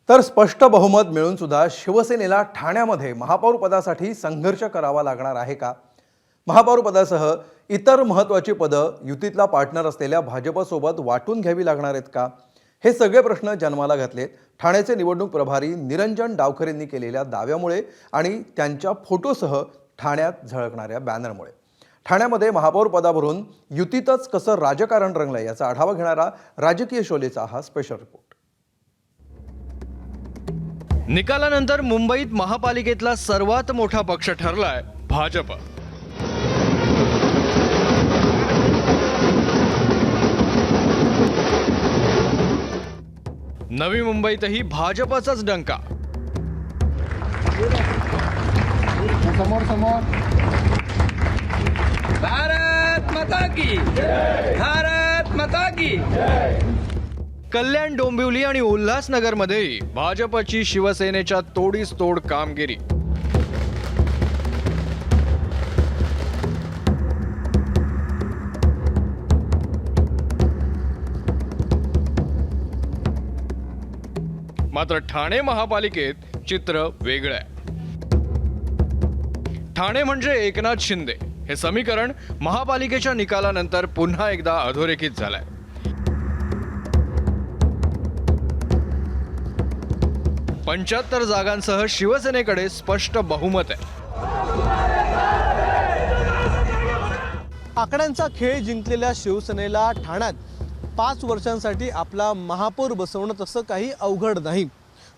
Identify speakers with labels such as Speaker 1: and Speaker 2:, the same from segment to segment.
Speaker 1: तर स्पष्ट बहुमत मिळून सुद्धा शिवसेनेला ठाण्यामध्ये महापौर पदासाठी संघर्ष करावा लागणार आहे का? महापौर पदासह इतर महत्त्वाची पदं युतीतला पार्टनर असलेल्या भाजपसोबत वाटून घ्यावी लागणार आहेत का? हे सगळे प्रश्न जन्माला घातलेत ठाण्याचे निवडणूक प्रभारी निरंजन डावखरेंनी केलेल्या दाव्यामुळे आणि त्यांच्या फोटोसह ठाण्यात झळकणाऱ्या बॅनरमुळे। ठाण्यामध्ये महापौर पदावरून युतीतच कसं राजकारण रंगलं याचा आढावा घेणारा राजकीय शोलेचा हा स्पेशल रिपोर्ट।
Speaker 2: निकालानंतर मुंबईत महापालिकेतला सर्वात मोठा पक्ष ठरलाय भाजप। नवी मुंबईतही भाजपचाच डंका।
Speaker 3: भारत माता की भारत माता की।
Speaker 2: कल्याण, डोंबिवली आणि उल्हासनगरमध्येही भाजपची शिवसेनेच्या तोडीस तोड कामगिरी। मात्र ठाणे महापालिकेत चित्र वेगळं आहे। ठाणे म्हणजे एकनाथ शिंदे हे समीकरण महापालिकेच्या निकालानंतर पुन्हा एकदा अधोरेखित झालंय। पंच्याहत्तर जागांसह शिवसेनेकडे स्पष्ट बहुमत आहे।
Speaker 4: आकड्यांचा खेळ जिंकलेल्या शिवसेनेला ठाण्यात 5 वर्षांसाठी आपला महापौर बसवणं तसं काही अवघड नाही,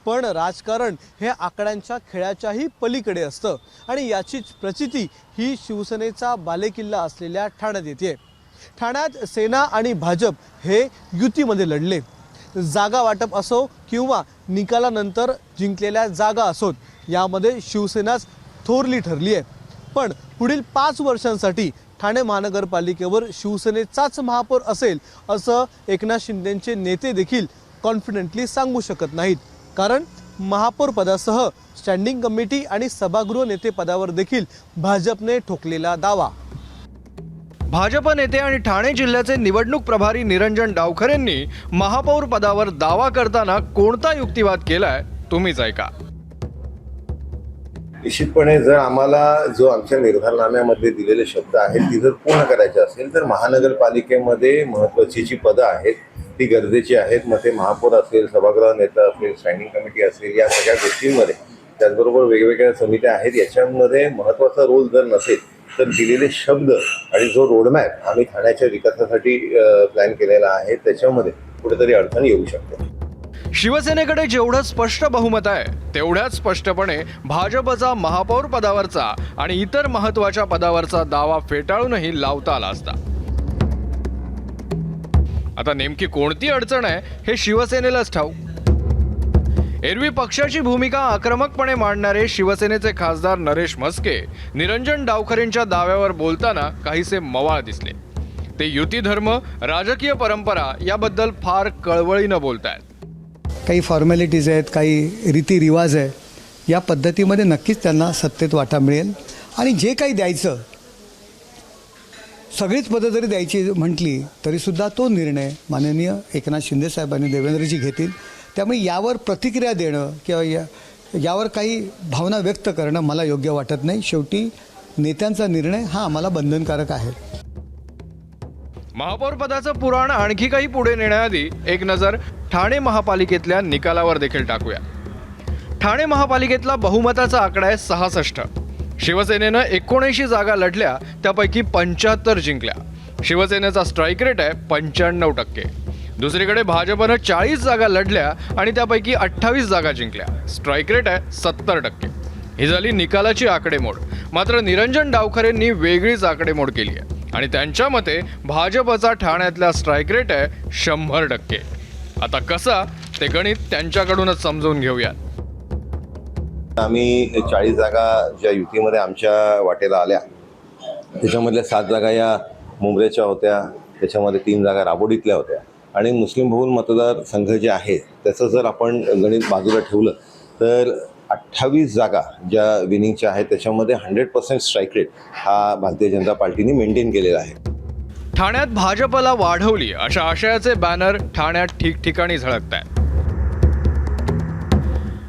Speaker 4: पण राजकारण हे आकड्यांच्या खेळाच्याही पलीकडे असतं आणि याचीच प्रचिती ही शिवसेनेचा बालेकिल्ला असलेल्या ठाण्यात येते। ठाण्यात सेना आणि भाजप हे युतीमध्ये लढले। जागा वाटप असो किंवा निकालानंतर जिंकलेल्या जागा असोत, यामध्ये शिवसेनाच थोरली ठरली आहे। पण पुढील 5 वर्षांसाठी ठाणे महानगरपालिकेवर शिवसेनेचाच महापौर असेल असं एकनाथ शिंदेंचे नेते देखील कॉन्फिडेंटली सांगू शकत नाहीत, कारण महापौर पदासह स्टँडिंग कमिटी आणि सभागृह नेते पदावर देखील भाजपने ठोकलेला दावा।
Speaker 2: भाजप नेते आणि ठाणे जिल्ह्याचे निवडणूक प्रभारी निरंजन डावखरेंनी महापौर पदावर दावा करताना कोणता युक्तिवाद केलाय तुम्हीच ऐका।
Speaker 5: निश्चितपणे जर आम्हाला जो आमच्या निर्धारनाम्यामध्ये दिलेले शब्द आहेत ती जर पूर्ण करायचे असेल तर महानगरपालिकेमध्ये महत्त्वाची जी पदं आहेत ती गरजेची आहेत। मग ते महापौर असेल, सभागृह नेता असेल, स्टँडिंग कमिटी असेल, या सगळ्या गोष्टींमध्ये त्याचबरोबर वेगवेगळ्या समित्या आहेत, याच्यामध्ये महत्त्वाचा रोल जर नसेल तर दिलेले शब्द आणि जो रोडमॅप आम्ही ठाण्याच्या विकासासाठी प्लॅन केलेला आहे त्याच्यामध्ये कुठेतरी अडचण येऊ शकते।
Speaker 2: शिवसेनेकडे जेवढं स्पष्ट बहुमत आहे तेवढ्याच स्पष्टपणे भाजपचा महापौर पदावरचा आणि इतर महत्त्वाच्या पदावरचा दावा फेटाळूनही लावता आला असता। आता नेमकी कोणती अडचण आहे हे शिवसेनेलाच ठाऊक। एरवी पक्षाची भूमिका आक्रमकपणे मांडणारे शिवसेनेचे खासदार नरेश म्हस्के निरंजन डावखरेंच्या दाव्यावर बोलताना काहीसे मवाळ दिसले। ते युती धर्म, राजकीय परंपरा याबद्दल फार कळवळीनं बोलतायत।
Speaker 6: काही फॉर्मॅलिटीज आहेत, काही रीतिरिवाज आहे, या पद्धतीमध्ये नक्कीच त्यांना सत्तेत वाटा मिळेल आणि जे काही द्यायचं, सगळीच पदं जरी द्यायची म्हटली तरीसुद्धा तो निर्णय माननीय एकनाथ शिंदे साहेबांनी देवेंद्रजी घेतील। त्यामुळे यावर प्रतिक्रिया देणं किंवा यावर काही भावना व्यक्त करणं मला योग्य वाटत नाही। शेवटी नेत्यांचा निर्णय हा आम्हाला बंधनकारक आहे।
Speaker 2: महापौर पदाचं पुराण आणखी काही पुढे नेण्याआधी एक नजर ठाणे महापालिकेतल्या निकालावर देखील टाकूया। ठाणे महापालिकेतला बहुमताचा आकडा आहे 66। शिवसेनेनं 79 जागा लढल्या, त्यापैकी 75 जिंकल्या। शिवसेनेचा स्ट्राईक रेट आहे 95%। दुसरीकडे भाजपनं 40 जागा लढल्या आणि त्यापैकी 28 जागा जिंकल्या, स्ट्राईक रेट आहे 70%। ही झाली निकालाची आकडेमोड। मात्र निरंजन डावखरेंनी वेगळीच आकडेमोड केली आहे आणि त्यांच्या मते भाजपचा ठाण्यातला स्ट्राईक रेट आहे 100%। आता कसा ते गणित त्यांच्याकडूनच समजून घेऊया।
Speaker 5: आम्ही 40 जागा ज्या युतीमध्ये आमच्या वाटेला आल्या त्याच्यामधल्या 7 जागा या मुंब्रेच्या होत्या, त्याच्यामध्ये 3 जागा राबोडीतल्या होत्या आणि मुस्लिम बहुल मतदारसंघ जे आहे त्याचं जर आपण गणित बाजूला ठेवलं तर 28 जागा ज्या विनिंगच्या आहेत त्याच्यामध्ये 100% स्ट्राईक रेट हा भारतीय जनता पार्टीने मेंटेन केलेला आहे।
Speaker 2: ठाण्यात भाजपला वाढवली अशा आशयाचे बॅनर ठाण्यात ठिकठिकाणी झळकतायत।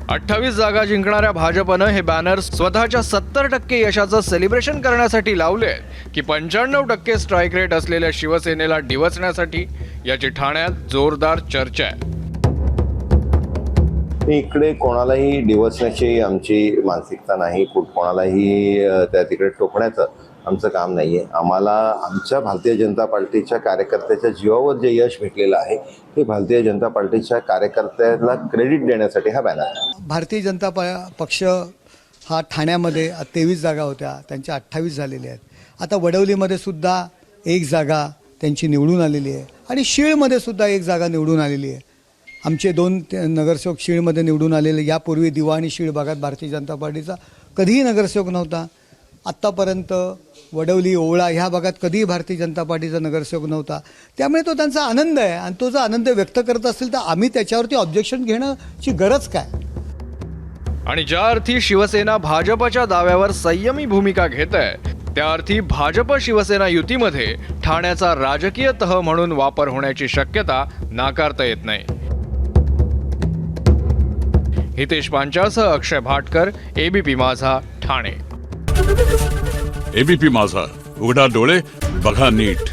Speaker 2: 28 जागा जिंकणाऱ्या भाजपनं हे बॅनर स्वतःच्या 70% यशाचं सेलिब्रेशन करण्यासाठी लावले की 95% स्ट्राईक रेट असलेल्या शिवसेनेला डिवचण्यासाठी याची ठाण्यात जोरदार चर्चा आहे.
Speaker 5: इकडे कोणालाही डिवचण्याची आमची मानसिकता नाही, कोणालाही त्या तिकडे टोकण्याचं आमचं काम नाही आहे. आम्हाला आमच्या भारतीय जनता पार्टीच्या कार्यकर्त्याच्या जीवावर जे यश भेटलेलं आहे ते भारतीय जनता पार्टीच्या कार्यकर्त्याला क्रेडिट देण्यासाठी हा बॅनर आहे.
Speaker 6: भारतीय जनता पक्ष हा ठाण्यामध्ये 23 जागा होत्या, त्यांच्या 28 झालेल्या आहेत. आता वडवलीमध्ये सुद्धा 1 जागा त्यांची निवडून आलेली आहे आणि शीळमध्ये सुद्धा 1 जागा निवडून आलेली आहे. आमचे 2 नगरसेवक शीळमध्ये निवडून आलेले. यापूर्वी दिवा आणि शीळ भागात भारतीय जनता पार्टीचा कधीही नगरसेवक नव्हता. आत्तापर्यंत वडवली ओवळा ह्या भागात कधीही भारतीय जनता पार्टीचा नगरसेवक नव्हता. त्यामुळे तो त्यांचा आनंद आहे आणि तो जर आनंद व्यक्त करत असेल तर आम्ही त्याच्यावरती ऑब्जेक्शन घेण्याची गरज काय.
Speaker 2: आणि ज्या अर्थी शिवसेना भाजपच्या दाव्यावर संयमी भूमिका घेत आहे त्या अर्थी भाजप शिवसेना युतीमध्ये ठाण्याचा राजकीय तह म्हणून वापर होण्याची शक्यता नाकारता येत नाही. हितेश पांचाळसह अक्षय भाटकर, एबीपी माझा, ठाणे.
Speaker 7: एबीपी माझा, उघडा डोळे बघा नीट.